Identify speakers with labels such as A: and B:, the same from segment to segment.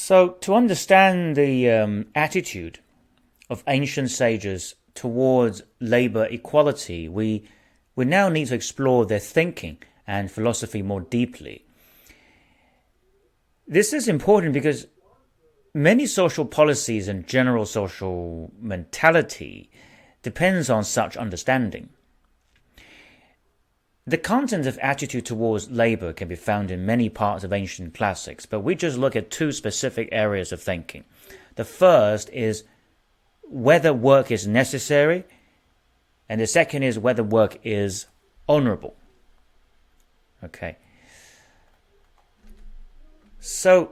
A: So, to understand the attitude of ancient sages towards labor equality, we now need to explore their thinking and philosophy more deeply. This is important because many social policies and general social mentality depends on such understanding. The content of attitude towards labor can be found in many parts of ancient classics, but we just look at two specific areas of thinking. The first is whether work is necessary, and the second is whether work is honorable. Okay. So,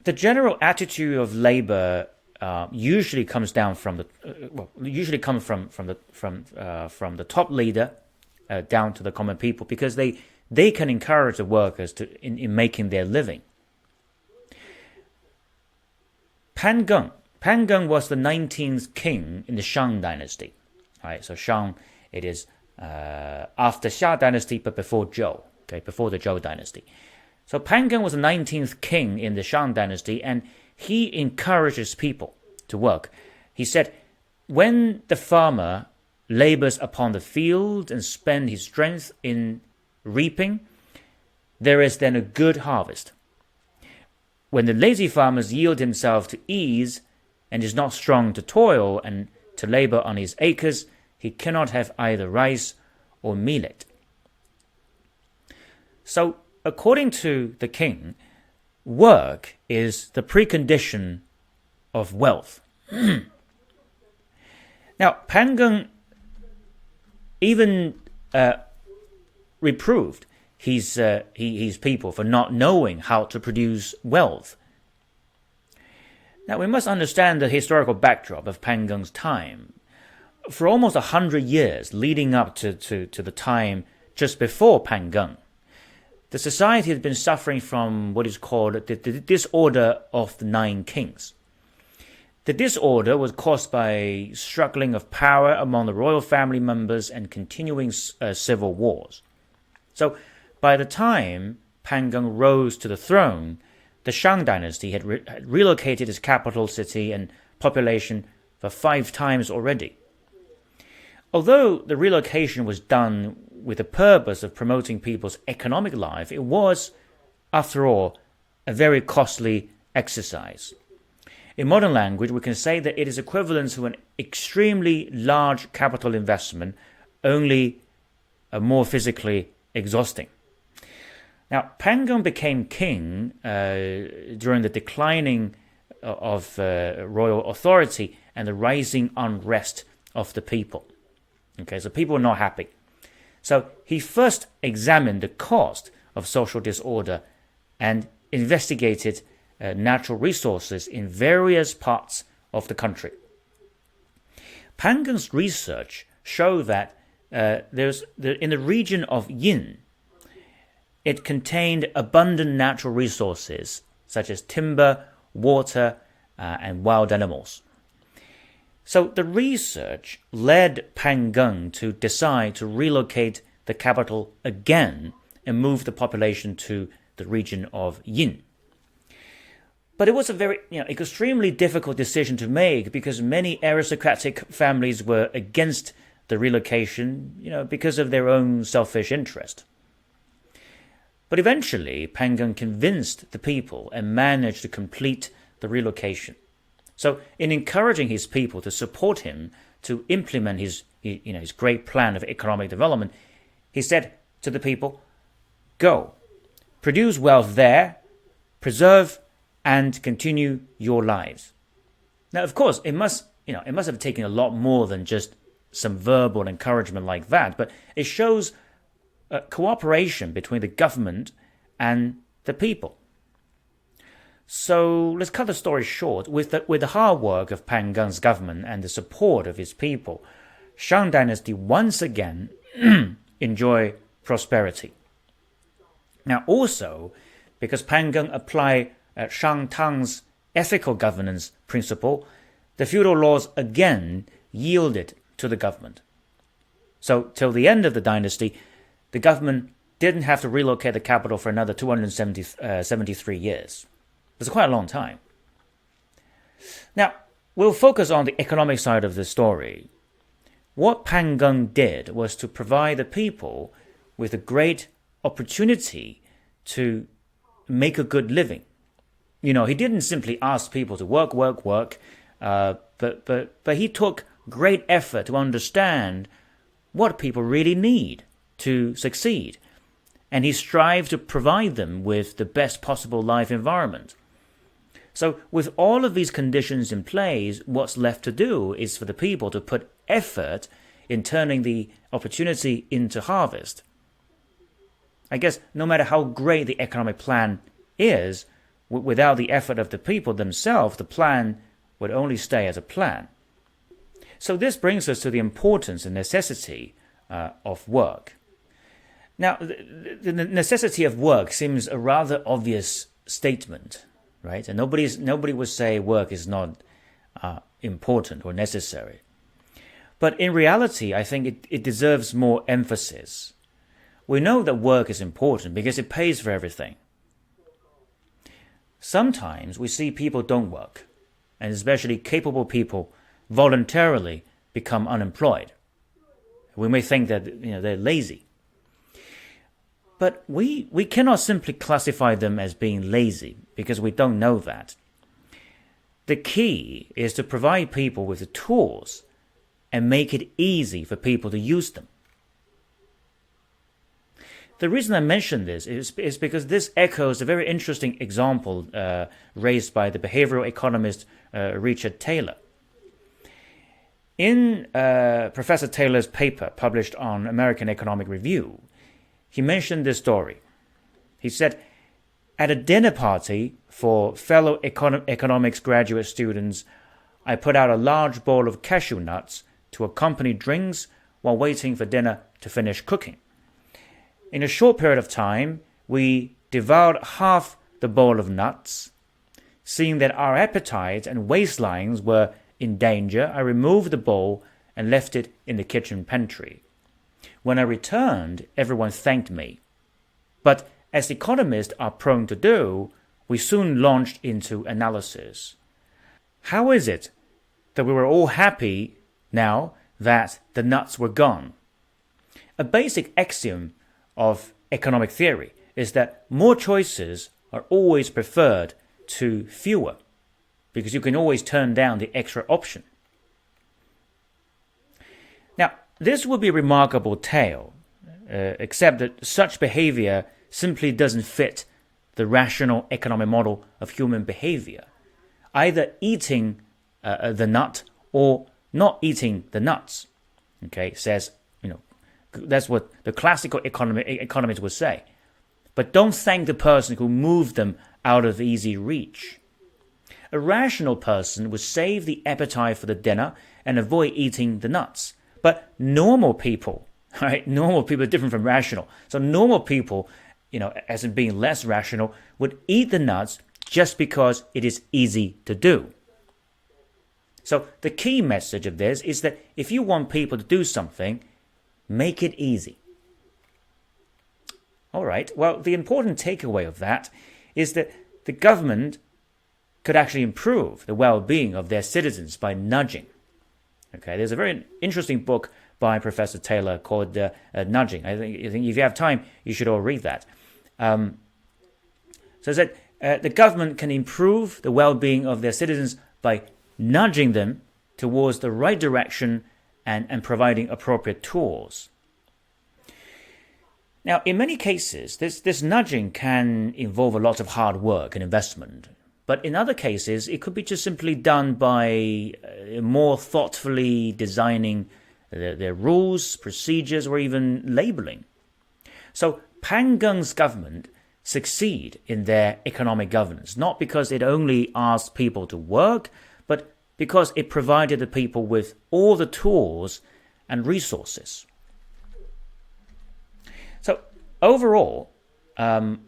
A: the general attitude of labor usually comes down from the top leader down to the common people, because they can encourage the workers in making their living. Pan Geng was the 19th king in the Shang dynasty. Right, so Shang, it is after Xia dynasty but before Zhou, before the Zhou dynasty. So Pan Geng was the 19th king in the Shang dynasty, and he encourages people to work. He said, when the farmer labors upon the field and spends his strength in reaping, there is then a good harvest. When the lazy farmer yields himself to ease and is not strong to toil and to labor on his acres, he cannot have either rice or millet. So, according to the king, work is the precondition of wealth. Now, Pan Geng even reproved his people for not knowing how to produce wealth. Now, we must understand the historical backdrop of Pan Geng's time. For almost 100 years leading up to the time just before Pan Geng, the society had been suffering from what is called the disorder of the Nine Kings. The disorder was caused by struggling of power among the royal family members and continuing civil wars. So, by the time Pan Geng rose to the throne, the Shang dynasty had relocated its capital city and population for 5 times already. Although the relocation was done with the purpose of promoting people's economic life, it was, after all, a very costly exercise. In modern language, we can say that it is equivalent to an extremely large capital investment, only more physically exhausting. Now, Pan Geng became king during the declining of royal authority and the rising unrest of the people. Okay, so people were not happy. So he first examined the cause of social disorder and investigated natural resources in various parts of the country. Pan Geng's research showed that in the region of Yin, it contained abundant natural resources such as timber, water, and wild animals. So the research led Pan Geng to decide to relocate the capital again and move the population to the region of Yin. But it was a very extremely difficult decision to make because many aristocratic families were against the relocation, because of their own selfish interest. But eventually, Pan Geng convinced the people and managed to complete the relocation. So, in encouraging his people to support him to implement his great plan of economic development, he said to the people, "Go, produce wealth there, preserve and continue your lives." Now, of course, it must have taken a lot more than just some verbal encouragement like that, but it shows cooperation between the government and the people. So let's cut the story short. With the hard work of Pan Geng's government and the support of his people, Shang dynasty once again enjoy prosperity. Now, also because Pan Geng applied Shang Tang's ethical governance principle, the feudal laws again yielded to the government. So, till the end of the dynasty, the government didn't have to relocate the capital for another 273 years. It's quite a long time. Now, we'll focus on the economic side of the story. What Pan Gung did was to provide the people with a great opportunity to make a good living. He didn't simply ask people to work, but he took great effort to understand what people really need to succeed, and he strived to provide them with the best possible life environment. So with all of these conditions in place, what's left to do is for the people to put effort in turning the opportunity into harvest. I guess no matter how great the economic plan is, without the effort of the people themselves, the plan would only stay as a plan. So this brings us to the importance and necessity of work. Now, the necessity of work seems a rather obvious statement, right? And nobody would say work is not important or necessary. But in reality, I think it deserves more emphasis. We know that work is important because it pays for everything. Sometimes we see people don't work, and especially capable people voluntarily become unemployed. We may think that they're lazy. But we cannot simply classify them as being lazy because we don't know that. The key is to provide people with the tools and make it easy for people to use them. The reason I mention this is because this echoes a very interesting example raised by the behavioral economist Richard Taylor. In Professor Taylor's paper published on American Economic Review, he mentioned this story. He said, at a dinner party for fellow economics graduate students, I put out a large bowl of cashew nuts to accompany drinks while waiting for dinner to finish cooking. In a short period of time, we devoured half the bowl of nuts. Seeing that our appetites and waistlines were in danger, I removed the bowl and left it in the kitchen pantry. When I returned, everyone thanked me. But as economists are prone to do, we soon launched into analysis. How is it that we were all happy now that the nuts were gone? A basic axiom of economic theory is that more choices are always preferred to fewer, because you can always turn down the extra option. Now, this would be a remarkable tale, except that such behavior simply doesn't fit the rational economic model of human behavior. Either eating the nut or not eating the nuts. Okay, says, that's what the classical economists would say. But don't thank the person who moved them out of easy reach. A rational person would save the appetite for the dinner and avoid eating the nuts. But normal people, right? Normal people are different from rational. So normal people, as in being less rational, would eat the nuts just because it is easy to do. So the key message of this is that if you want people to do something, make it easy. All right, well, the important takeaway of that is that the government could actually improve the well-being of their citizens by nudging. Okay, there's a very interesting book by Professor Taylor called Nudging. I think if you have time, you should all read that. So it said the government can improve the well-being of their citizens by nudging them towards the right direction and providing appropriate tools. Now, in many cases, this nudging can involve a lot of hard work and investment. But in other cases, it could be just simply done by more thoughtfully designing their rules, procedures, or even labeling. So Pan Gung's government succeed in their economic governance, not because it only asked people to work, but because it provided the people with all the tools and resources. So overall, hard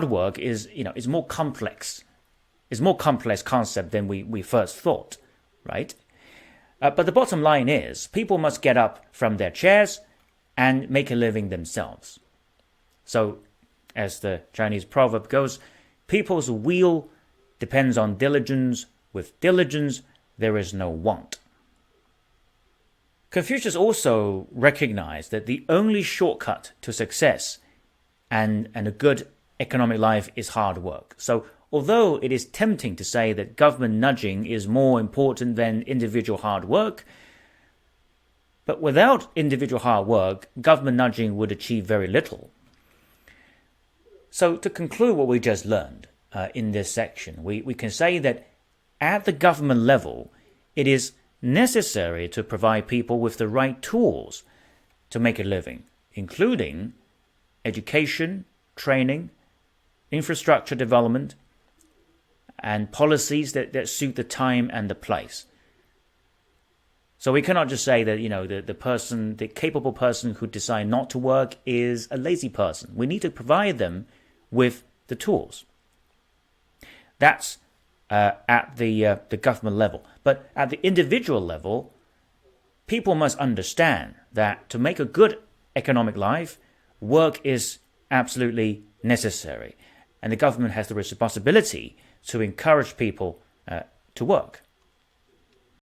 A: work is more complex. It's more complex concept than we first thought, right? But the bottom line is people must get up from their chairs and make a living themselves. So, as the Chinese proverb goes, People's weal depends on diligence. With diligence, there is no want. Confucius also recognized that the only shortcut to success and a good economic life is hard work. So although it is tempting to say that government nudging is more important than individual hard work, but without individual hard work, government nudging would achieve very little. So to conclude what we just learned in this section, we can say that at the government level, it is necessary to provide people with the right tools to make a living, including education, training, infrastructure development, and policies that suit the time and the place. So we cannot just say that, the capable person who decides not to work is a lazy person. We need to provide them with the tools. That's at the government level. But at the individual level, people must understand that to make a good economic life, work is absolutely necessary. And the government has the responsibility to encourage people to work.